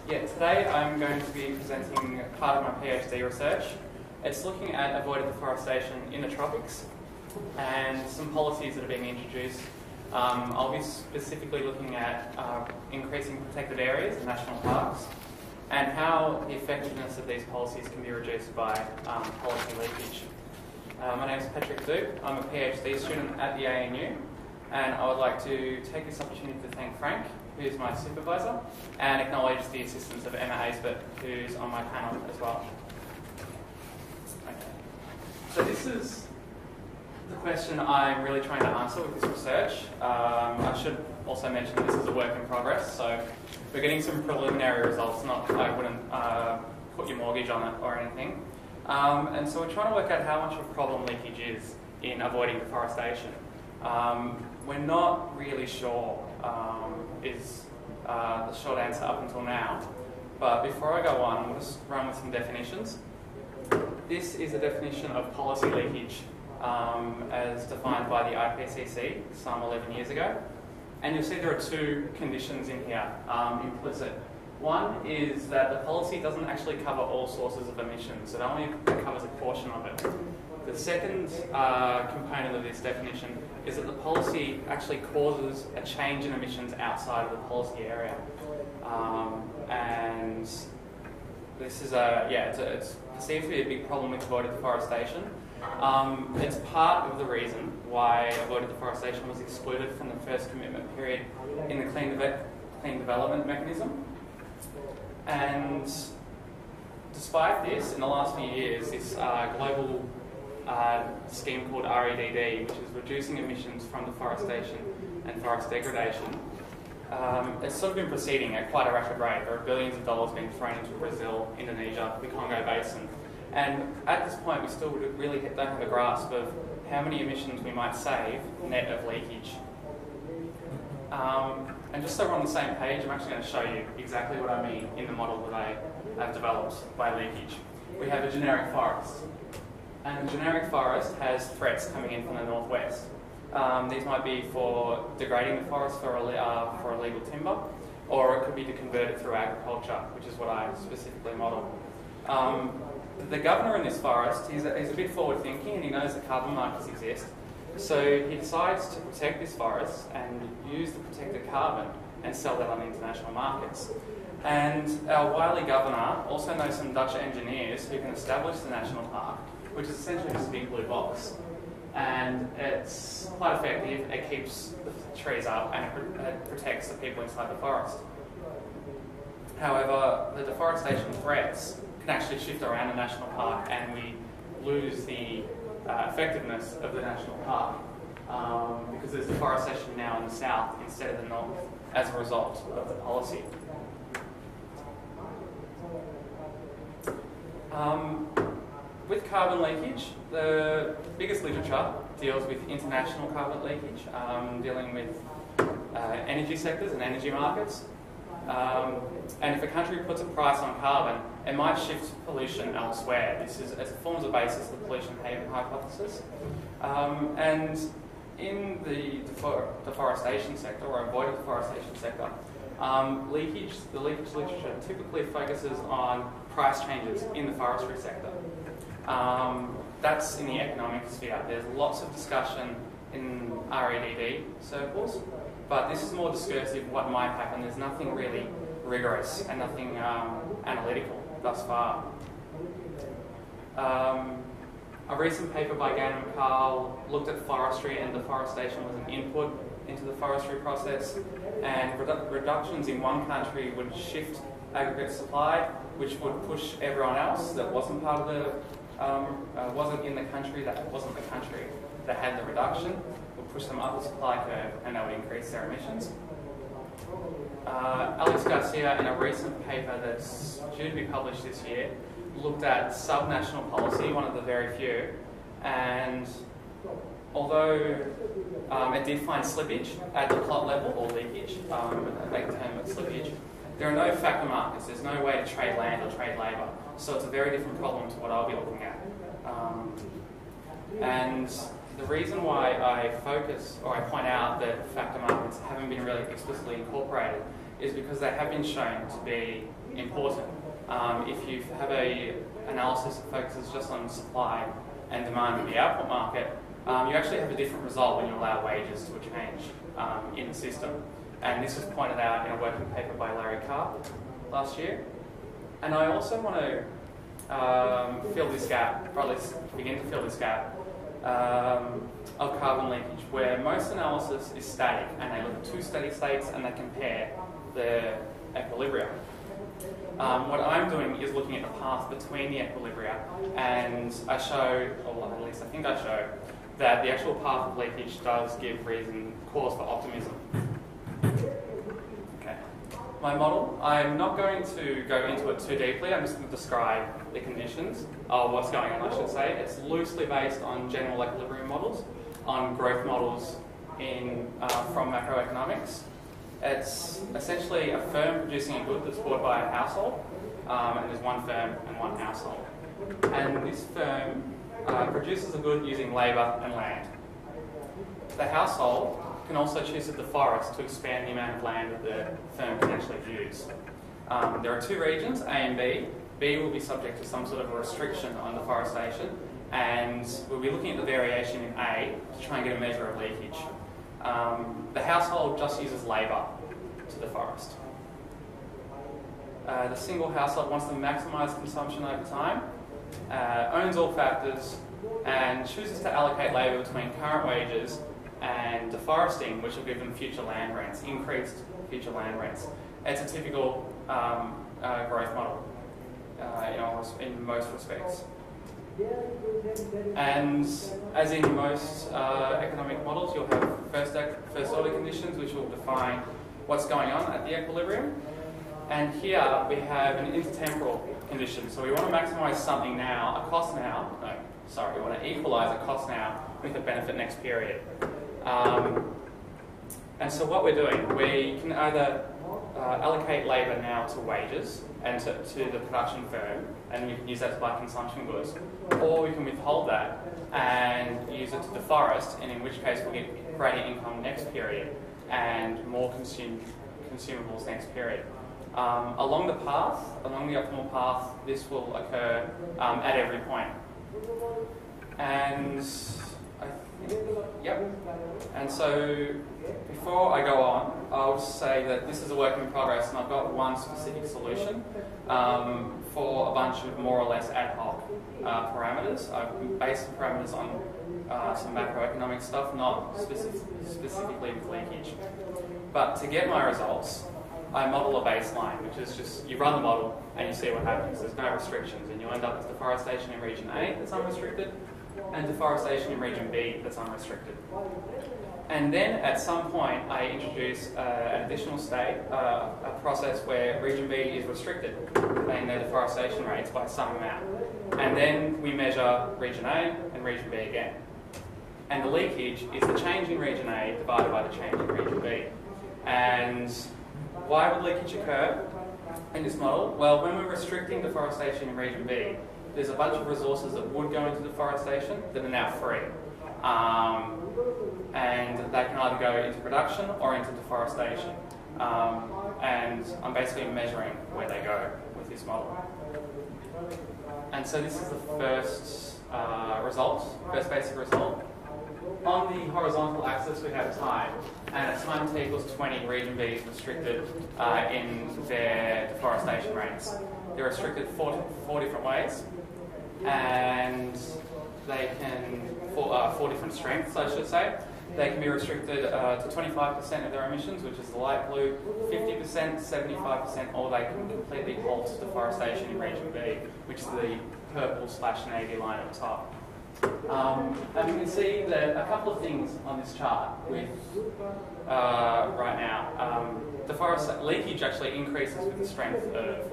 Yeah, today I'm going to be presenting part of my PhD research. It's looking at avoided deforestation in the tropics and some policies that are being introduced. I'll be specifically looking at increasing protected areas and national parks and how the effectiveness of these policies can be reduced by policy leakage. My name is Doupe. I'm a PhD student at the ANU, and I would like to take this opportunity to thank Frank, who is my supervisor, and acknowledge the assistance of Emma Aisbert, who's on my panel as well. Okay. So this is the question I'm really trying to answer with this research. I should also mention this is a work in progress, so we're getting some preliminary results. I wouldn't put your mortgage on it or anything. And so we're trying to work out how much of a problem leakage is in avoiding deforestation. We're not really sure is the short answer up until now. But before I go on, we'll just run with some definitions. This is a definition of policy leakage as defined by the IPCC some 11 years ago. And you'll see there are two conditions in here, implicit. One is that the policy doesn't actually cover all sources of emissions. It only covers a portion of it. The second component of this definition is that the policy actually causes a change in emissions outside of the policy area. And this is it's perceived to be a big problem with avoided deforestation. It's part of the reason why avoided deforestation was excluded from the first commitment period in the Clean Development Mechanism. And despite this, in the last few years, this global scheme called REDD, which is reducing emissions from deforestation and forest degradation, it's sort of been proceeding at quite a rapid rate. There are billions of dollars being thrown into Brazil, Indonesia, the Congo Basin. And at this point, we still really don't have a grasp of how many emissions we might save net of leakage. And just so we're on the same page, I'm actually going to show you exactly what I mean in the model that I have developed by leakage. We have a generic forest. And the generic forest has threats coming in from the northwest. These might be for degrading the forest for illegal timber, or it could be to convert it through agriculture, which is what I specifically model. The governor in this forest, he's a bit forward-thinking, and he knows that carbon markets exist. So he decides to protect this forest and use the protected carbon and sell that on international markets. And our wily governor also knows some Dutch engineers who can establish the national park, which is essentially just a big blue box. And it's quite effective. It keeps the trees up and it protects the people inside the forest. However, the deforestation threats can actually shift around the national park, and we lose the effectiveness of the national park because there's deforestation now in the south instead of the north as a result of the policy. With carbon leakage, the biggest literature deals with international carbon leakage, dealing with energy sectors and energy markets. And if a country puts a price on carbon, it might shift pollution elsewhere. This forms a basis of the pollution haven hypothesis. And in the deforestation sector, or avoided deforestation sector, the leakage literature typically focuses on price changes in the forestry sector. That's in the economic sphere. There's lots of discussion in REDD circles, but this is more discursive of what might happen. There's nothing really rigorous and nothing analytical thus far. A recent paper by Gannon and Carl looked at forestry and deforestation was an input into the forestry process, and reductions in one country would shift aggregate supply, which would push everyone else that wasn't part of the wasn't in the country that had the reduction, would push them up the supply curve, and that would increase their emissions. Alex Garcia, in a recent paper that's due to be published this year, looked at subnational policy, one of the very few, and although it did find slippage at the plot level, or leakage, they term it slippage, there are no factor markets. There's no way to trade land or trade labour. So it's a very different problem to what I'll be looking at. And the reason why I point out that factor markets haven't been really explicitly incorporated is because they have been shown to be important. If you have an analysis that focuses just on supply and demand in the output market, you actually have a different result when you allow wages to change in the system. And this was pointed out in a working paper by Larry Carr last year. And I also want to fill this gap, or at least begin to fill this gap, of carbon leakage, where most analysis is static, and they look at two steady states and they compare the equilibria. What I'm doing is looking at the path between the equilibria, and I show, or at least I think I show, that the actual path of leakage does give cause for optimism. Okay. My model, I'm not going to go into it too deeply, I'm just going to describe the conditions, or what's going on I should say. It's loosely based on general equilibrium models, on growth models from macroeconomics. It's essentially a firm producing a good that's bought by a household, and there's one firm and one household. And this firm produces a good using labour and land. The household can also choose to deforest to expand the amount of land that the firm can actually use. There are two regions, A and B. B will be subject to some sort of a restriction on deforestation, and we'll be looking at the variation in A to try and get a measure of leakage. The household just uses labour to deforest. The single household wants to maximise consumption over time, owns all factors, and chooses to allocate labour between current wages and deforesting, which will give them future land rents, increased future land rents. It's a typical growth model in most respects. And as in most economic models, you'll have first order conditions which will define what's going on at the equilibrium. And here we have an intertemporal condition. So we want to maximise something now, a cost now. No, sorry, we want to equalise a cost now with a benefit next period. And so what we're doing, we can either allocate labour now to wages and to the production firm, and we can use that to buy consumption goods, or we can withhold that and use it to deforest, and in which case we'll get greater income next period and more consumables next period. Along the optimal path, this will occur at every point. And And so before I go on, I'll just say that this is a work in progress, and I've got one specific solution for a bunch of more or less ad hoc parameters. I've based the parameters on some macroeconomic stuff, not specifically with leakage. But to get my results, I model a baseline, which is just, you run the model and you see what happens. There's no restrictions, and you end up with deforestation in region A that's unrestricted, and deforestation in region B that's unrestricted. And then at some point I introduce an additional state, a process where region B is restricted in their deforestation rates by some amount. And then we measure region A and region B again. And the leakage is the change in region A divided by the change in region B. And why would leakage occur in this model? Well, when we're restricting deforestation in region B, there's a bunch of resources that would go into deforestation that are now free. And they can either go into production or into deforestation. And I'm basically measuring where they go with this model. And so this is the first first basic result. On the horizontal axis we have time, and at time t equals 20, region B is restricted in their deforestation rates. They're restricted four different ways, and they can, four different strengths I should say. They can be restricted to 25% of their emissions, which is the light blue, 50%, 75%, or they can completely halt deforestation in region B, which is the purple/navy line at the top. And we can see that a couple of things on this chart with right now. Leakage actually increases with the strength of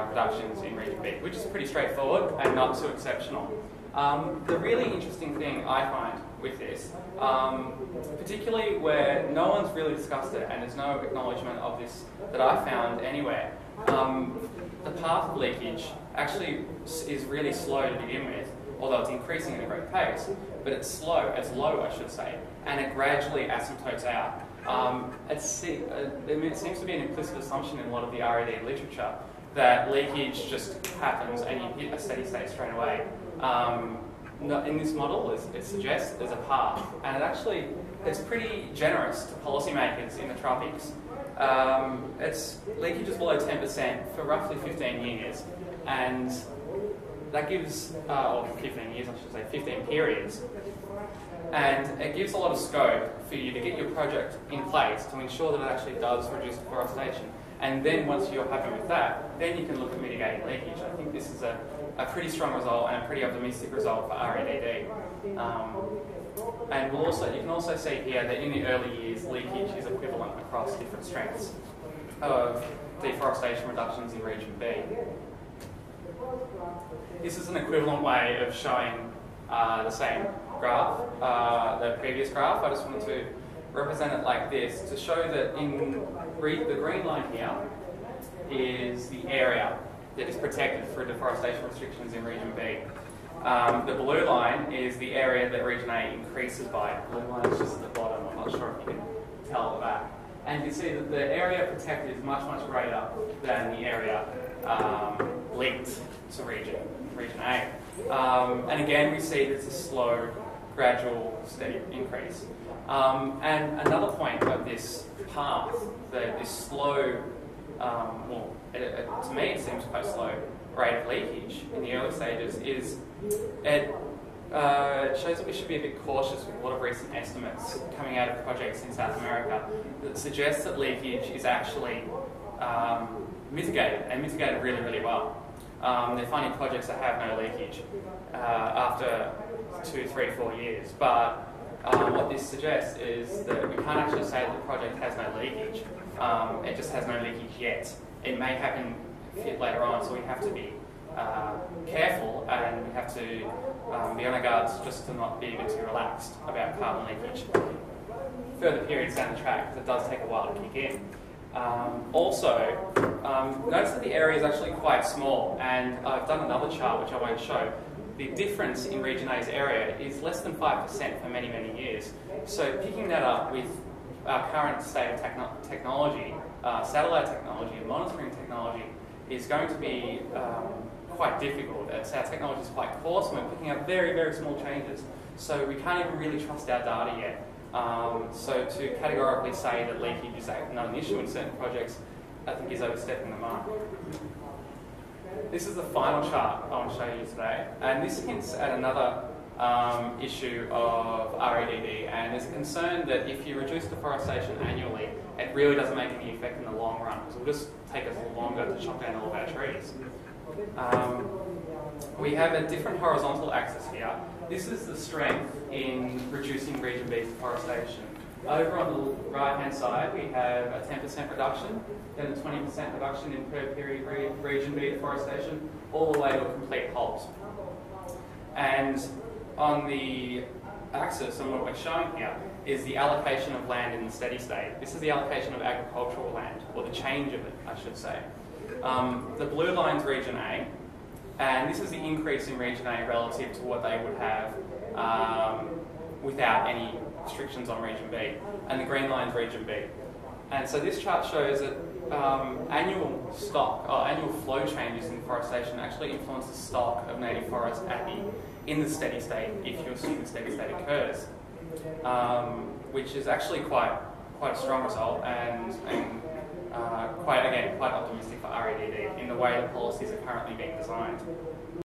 reductions in region B, which is pretty straightforward and not too exceptional. The really interesting thing I find with this, particularly where no one's really discussed it and there's no acknowledgement of this that I found anywhere, the path of leakage actually is really slow to begin with, although it's increasing at a great pace, but it's low I should say, and it gradually asymptotes out. There seems to be an implicit assumption in a lot of the RED literature that leakage just happens and you hit a steady state straight away. In this model, it suggests there's a path, and it's pretty generous to policymakers in the tropics. Leakage is below 10% for roughly 15 years, and that gives, or 15 years I should say, 15 periods, and it gives a lot of scope for you to get your project in place to ensure that it actually does reduce deforestation. And then once you're happy with that, then you can look at mitigating leakage. I think this is a pretty strong result and a pretty optimistic result for REDD. And you can also see here that in the early years, leakage is equivalent across different strengths of deforestation reductions in Region B. This is an equivalent way of showing the same graph, the previous graph. I just wanted to represent it like this to show that the green line here is the area that is protected for deforestation restrictions in Region B. The blue line is the area that Region A increases by. The blue line is just at the bottom. I'm not sure if you can tell that. And you can see that the area protected is much, much greater than the area linked to Region A. And again, we see there's a slow, gradual, steady increase. And another point of this path, this slow, to me it seems quite slow, rate of leakage in the early stages is it shows that we should be a bit cautious with a lot of recent estimates coming out of projects in South America that suggest that leakage is actually mitigated, and mitigated really, really well. They're finding projects that have no leakage after 2, 3, 4 years, but what this suggests is that we can't actually say that the project has no leakage. It just has no leakage yet. It may happen later on, so we have to be careful, and we have to be on our guards just to not be a bit too relaxed about carbon leakage further periods down the track, because it does take a while to kick in. Notice that the area is actually quite small, and I've done another chart which I won't show. The difference in Region A's area is less than 5% for many, many years. So picking that up with our current state of technology, satellite technology and monitoring technology is going to be quite difficult. Our technology is quite coarse and we're picking up very, very small changes. So we can't even really trust our data yet. So to categorically say that leakage is not an issue in certain projects, I think is overstepping the mark. This is the final chart I want to show you today, and this hints at another issue of REDD, and there's a concern that if you reduce deforestation annually, it really doesn't make any effect in the long run, because it will just take us longer to chop down all of our trees. We have a different horizontal axis here. This is the strength in reducing Region B's deforestation. Over on the right-hand side, we have a 10% reduction, then a 20% reduction in per period Region B deforestation, all the way to a complete halt. And on the axis, and what we're showing here, is the allocation of land in the steady state. This is the allocation of agricultural land, or the change of it, I should say. The blue line's Region A, and this is the increase in Region A relative to what they would have without any restrictions on Region B, and the green line's Region B. And so this chart shows that annual flow changes in deforestation actually influence the stock of native forest in the steady state, if you assume the steady state occurs, which is actually quite a strong result, and quite optimistic for REDD in the way the policies are currently being designed.